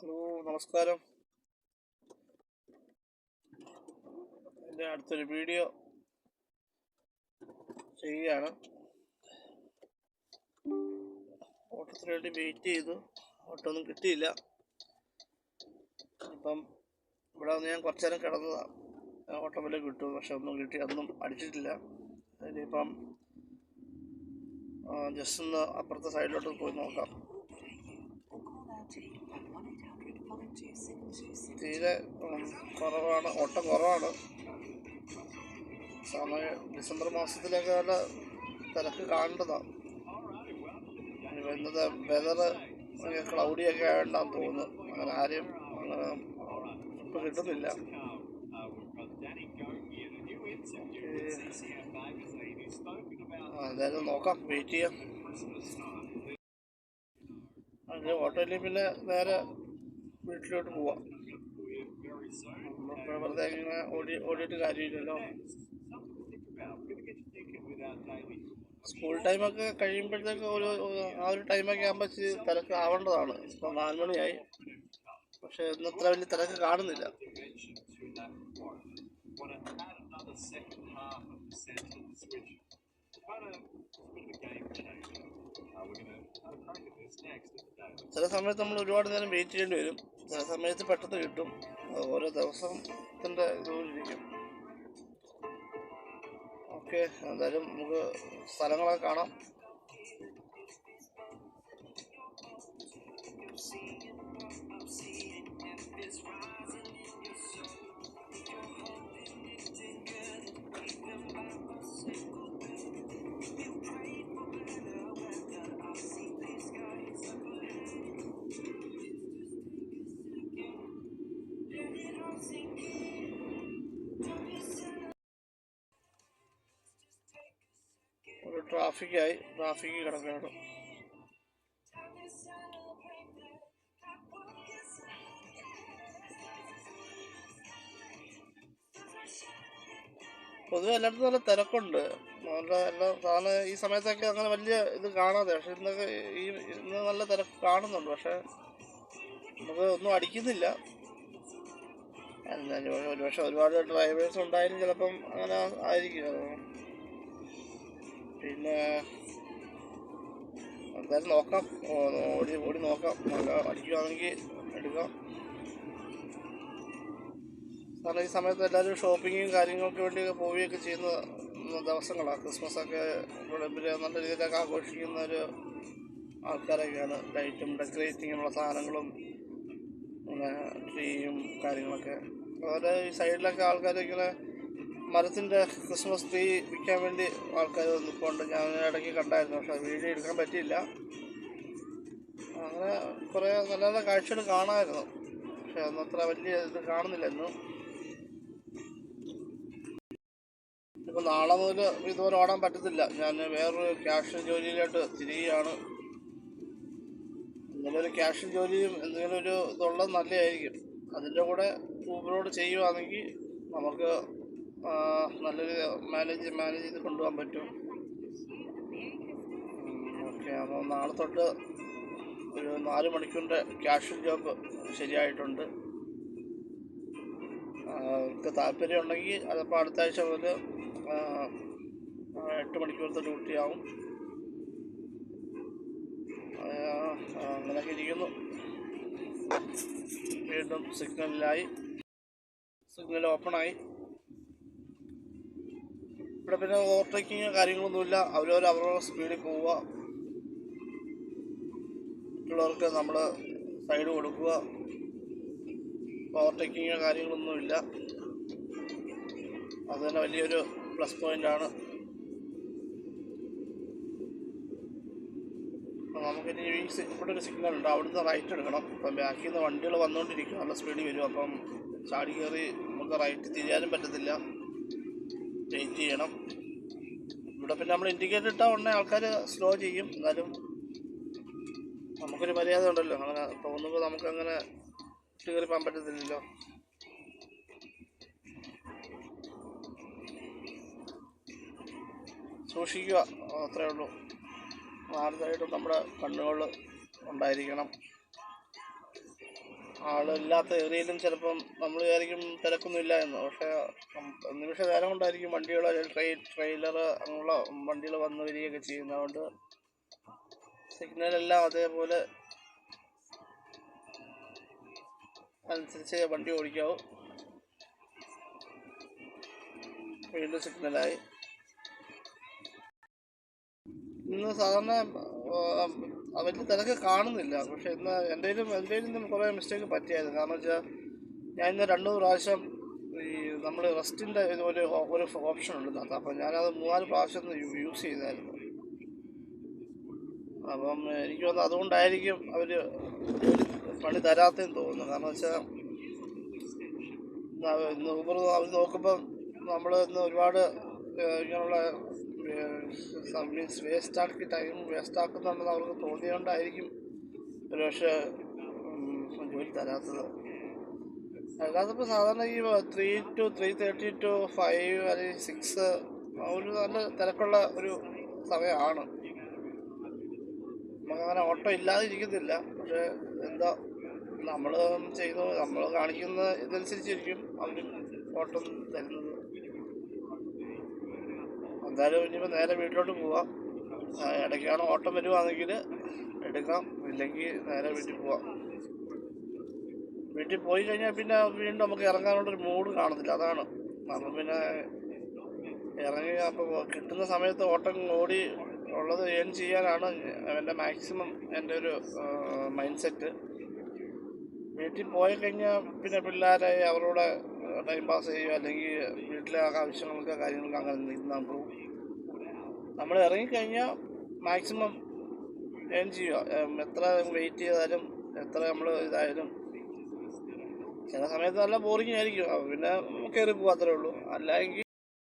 Hello, നമസ്കാരം. എൻ്റെ അടുത്തൊരു വീഡിയോ ചെയ്യുകയാണ്. ഓട്ടത്തിന് വേണ്ടി വെയിറ്റ് ചെയ്തു, ഓട്ടമൊന്നും കിട്ടിയില്ല. ഇപ്പം ഇവിടെ വന്ന് ഞാൻ കുറച്ച് നേരം കിടന്നതാണ്. ഓട്ടം വല്ല കിട്ടും, പക്ഷെ ഒന്നും ഒന്നും അടിച്ചിട്ടില്ല. ഇനിയിപ്പം ജസ്റ്റ് ഒന്ന് അപ്പുറത്തെ സൈഡിലോട്ട് പോയി നോക്കാം. തീരെ കുറവാണ്, ഓട്ടം കുറവാണ്. സമയം ഡിസംബർ മാസത്തിലൊക്കെ നല്ല തിരക്ക് കാണേണ്ടതാണ്. ഇന്നത്തെ വെതർ ക്ലൗഡിയൊക്കെ ആയതുകൊണ്ടാന്ന് തോന്നുന്നു അങ്ങനെ ആരെയും അങ്ങനെ ട്രിപ്പ് കിട്ടുന്നില്ല. എന്തായാലും നോക്കാം, വെയിറ്റ് ചെയ്യാം. അങ്ങനെ ഓട്ടോയിൽ പിന്നെ നേരെ വീട്ടിലോട്ട് പോവാം. നമ്മളിപ്പോൾ വെറുതെ ഇങ്ങനെ ഓടിയിട്ട് കാര്യമില്ലല്ലോ. സ്കൂൾ ടൈമൊക്കെ കഴിയുമ്പോഴത്തേക്ക് ആ ഒരു ടൈമൊക്കെ ആകുമ്പോൾ ഇച്ചിരി തിരക്ക് ആവേണ്ടതാണ്. ഇപ്പം 4 മണിയായി, പക്ഷെ ഇന്നത്ര വലിയ തിരക്ക് കാണുന്നില്ല. ചില സമയത്ത് നമ്മൾ ഒരുപാട് നേരം വെയിറ്റ് ചെയ്യേണ്ടി വരും, ചില സമയത്ത് പെട്ടെന്ന് കിട്ടും. ഓരോ ദിവസത്തിൻ്റെ ഇതുകൊണ്ടിരിക്കും. ഓക്കെ, എന്തായാലും നമുക്ക് സ്ഥലങ്ങളൊക്കെ കാണാം. ഒരു ട്രാഫിക്ക് കിടക്കുകയാണ്. പൊതുവെ എല്ലായിടത്തും നല്ല തിരക്കുണ്ട്. നല്ല എല്ലാ സാധനം ഈ സമയത്തൊക്കെ അങ്ങനെ വലിയ ഇത് കാണാതെ, പക്ഷെ ഇന്ന് നല്ല തിരക്ക് കാണുന്നുണ്ട്. പക്ഷെ നമുക്ക് ഒന്നും അടിക്കുന്നില്ല. ഒരുപക്ഷെ ഒരുപാട് ഡ്രൈവേഴ്സ് ഉണ്ടായാലും ചിലപ്പം അങ്ങനെ ആയിരിക്കും. പിന്നെ എന്തായാലും നോക്കാം, ഓടി നോക്കാം. അടിക്കുകയാണെങ്കിൽ എടുക്കാം. കാരണം ഈ സമയത്ത് എല്ലാവരും ഷോപ്പിങ്ങും കാര്യങ്ങൾക്ക് വേണ്ടിയൊക്കെ പോവുകയൊക്കെ ചെയ്യുന്ന ദിവസങ്ങളാണ്. ക്രിസ്മസൊക്കെ ഇവിടെ നല്ല രീതിയിലൊക്കെ ആഘോഷിക്കുന്ന ഒരു ആൾക്കാരൊക്കെയാണ്. ലൈറ്റും ഡെക്കറേറ്റിങ്ങുള്ള സാധനങ്ങളും പിന്നെ ട്രീയും കാര്യങ്ങളൊക്കെ. അതുപോലെ ഈ സൈഡിലൊക്കെ ആൾക്കാർ ഇങ്ങനെ മരത്തിൻ്റെ ക്രിസ്മസ് ട്രീ വിൽക്കാൻ വേണ്ടി ആൾക്കാർ നിൽപ്പുണ്ട്. ഞാൻ ഇടയ്ക്ക് കണ്ടായിരുന്നു, പക്ഷെ വീഡിയോ എടുക്കാൻ പറ്റിയില്ല. അങ്ങനെ കുറേ നല്ല നല്ല കാഴ്ചകൾ കാണാമായിരുന്നു, പക്ഷെ അന്നത്ര വലിയ ഇത് കാണുന്നില്ല ഇന്നും. ഇപ്പം നാളെ മുതൽ ഇതുപോലെ ഓടാൻ പറ്റത്തില്ല. ഞാൻ വേറൊരു ക്യാഷ് ജോലിയിലോട്ട് തിരിയുകയാണ്. എന്തെങ്കിലും ഒരു ക്യാഷ് ജോലിയും എന്തെങ്കിലും ഒരു ഇതുള്ളത് നല്ലതായിരിക്കും. അതിൻ്റെ കൂടെ ഊബറോട് ചെയ്യുകയാണെങ്കിൽ നമുക്ക് നല്ലൊരു മാനേജ് ചെയ്ത് കൊണ്ടുപോകാൻ പറ്റും. ഓക്കെ, അപ്പോൾ നാളെ തൊട്ട് ഒരു 4 മണിക്കൂറിൻ്റെ ക്യാഷ് ജോബ് ശരിയായിട്ടുണ്ട്. എനിക്ക് താല്പര്യം ഉണ്ടെങ്കിൽ അതിപ്പോൾ അടുത്ത ആഴ്ച മുതൽ 8 മണിക്കൂറത്തെ ഡ്യൂട്ടിയാവും. അങ്ങനെയൊക്കെ ഇരിക്കുന്നു. വീണ്ടും സിഗ്നൽ ഓപ്പണായി. ഇവിടെ പിന്നെ ഓവർടേക്കിങ് കാര്യങ്ങളൊന്നുമില്ല. അവരവരുടെ സ്പീഡിൽ പോവുക, മറ്റുള്ളവർക്ക് നമ്മൾ സൈഡ് കൊടുക്കുക. ഓവർടേക്കിങ് കാര്യങ്ങളൊന്നുമില്ല. അത് തന്നെ വലിയൊരു പ്ലസ് പോയിൻ്റാണ്. നമുക്കിനി ഇവിടെ ഒരു സിഗ്നൽ ഉണ്ട്, അവിടുന്ന് റൈറ്റ് എടുക്കണം. അപ്പം ബാക്കിൽ നിന്ന് വണ്ടികൾ വന്നുകൊണ്ടിരിക്കും, നല്ല സ്പീഡിൽ വരും. അപ്പം ചാടി കയറി നമുക്ക് റൈറ്റ് തിരിയാനും പറ്റത്തില്ല, വെയിറ്റ് ചെയ്യണം. ഇവിടെ പിന്നെ നമ്മൾ ഇൻഡിക്കേറ്റർ ഇട്ടാൽ ഉടനെ ആൾക്കാർ സ്ലോ ചെയ്യും. എന്നാലും നമുക്കൊരു മര്യാദ ഉണ്ടല്ലോ, അങ്ങനെ തോന്നുമ്പോൾ നമുക്കങ്ങനെ കയറി പോകാൻ പറ്റത്തില്ലല്ലോ. സൂക്ഷിക്കുക, അത്രയേ ഉള്ളൂ. 4 സൈഡും നമ്മുടെ കണ്ണുകൾ ഉണ്ടായിരിക്കണം. ആളില്ലാത്ത ഏരിയയിലും ചിലപ്പം നമ്മൾ വിചാരിക്കും തിരക്കൊന്നുമില്ല എന്ന്, പക്ഷേ നിമിഷ നേരം കൊണ്ടായിരിക്കും വണ്ടികൾ, ട്രെയിലർ അങ്ങനെയുള്ള വണ്ടികൾ വന്നു വരികയൊക്കെ ചെയ്യുന്നതുകൊണ്ട് സിഗ്നലെല്ലാം അതേപോലെ അനുസരിച്ച് വണ്ടി ഓടിക്കാവും. വീണ്ടും സിഗ്നലായി. ഇന്ന് സാധാരണ വലിയ തിരക്ക് കാണുന്നില്ല, പക്ഷെ ഇന്ന് എൻ്റെ നിന്നും കുറേ മിസ്റ്റേക്ക് പറ്റിയായിരുന്നു. കാരണം വെച്ചാൽ ഞാൻ ഇന്ന് 2 പ്രാവശ്യം ഈ നമ്മൾ റെസ്റ്റിൻ്റെ ഇതുപോലെ ഒരു ഓപ്ഷൻ ഉണ്ട് ഇതിനകത്ത്. അപ്പം ഞാനത് 3-4 പ്രാവശ്യം യൂസ് ചെയ്തായിരുന്നു. അപ്പം എനിക്ക് തോന്നുന്നു അതുകൊണ്ടായിരിക്കും അവർ പണി തരാത്തതെന്ന് തോന്നുന്നു. കാരണം വെച്ചാൽ ഇന്ന് ഊബർ അവർ നോക്കുമ്പം നമ്മൾ ഇന്ന് ഒരുപാട് ഇങ്ങനെയുള്ള മീൻസ് ടൈം വേസ്റ്റാക്കുന്നുണ്ടെന്ന് അവർക്ക് തോന്നിയതുകൊണ്ടായിരിക്കും ഒരു പക്ഷേ ജോലി തരാത്തത്. അല്ലാത്തപ്പോൾ സാധാരണ ഈ 3 to 3:30 to 5 അല്ലെങ്കിൽ 6 ഒരു നല്ല തിരക്കുള്ള ഒരു സമയമാണ്. നമുക്കങ്ങനെ ഓട്ടോ ഇല്ലാതെ ഇരിക്കത്തില്ല, പക്ഷേ എന്താ നമ്മൾ നമ്മൾ കാണിക്കുന്ന ഇതനുസരിച്ചിരിക്കും അവർ ഓട്ടം തരുന്നത്. എന്തായാലും ഇനിയിപ്പോൾ നേരെ വീട്ടിലോട്ട് പോവാം. ഇടയ്ക്കാണ് ഓട്ടം വരുവാണെങ്കിൽ എടുക്കാം, ഇല്ലെങ്കിൽ നേരെ വീട്ടിൽ പോവാം. വീട്ടിൽ പോയി കഴിഞ്ഞാൽ പിന്നെ വീണ്ടും നമുക്ക് ഇറങ്ങാനുള്ളൊരു മൂഡ് കാണത്തില്ല, അതാണ്. അപ്പം പിന്നെ ഇറങ്ങി അപ്പോൾ കിട്ടുന്ന സമയത്ത് ഓട്ടം ഓടി ഉള്ളത് ഏൺ ചെയ്യാനാണ് എൻ്റെ മാക്സിമം എൻ്റെ ഒരു മൈൻഡ് സെറ്റ്. വീട്ടിൽ പോയി കഴിഞ്ഞാൽ പിന്നെ പിള്ളേരെ അവരോട് ടൈം പാസ് ചെയ്യുക, അല്ലെങ്കിൽ വീട്ടിലെ ആവശ്യങ്ങൾക്ക് കാര്യങ്ങൾക്ക് അങ്ങനെ നിന്നാൽ പോകും. നമ്മൾ ഇറങ്ങിക്കഴിഞ്ഞാൽ മാക്സിമം ഏൺ ചെയ്യുക. എത്ര വെയിറ്റ് ചെയ്താലും എത്ര നമ്മൾ ഇതായാലും ചില സമയത്ത് നല്ല ബോറിങ് ആയിരിക്കും, പിന്നെ കയറി പോകാത്രേ ഉള്ളൂ. അല്ലെങ്കിൽ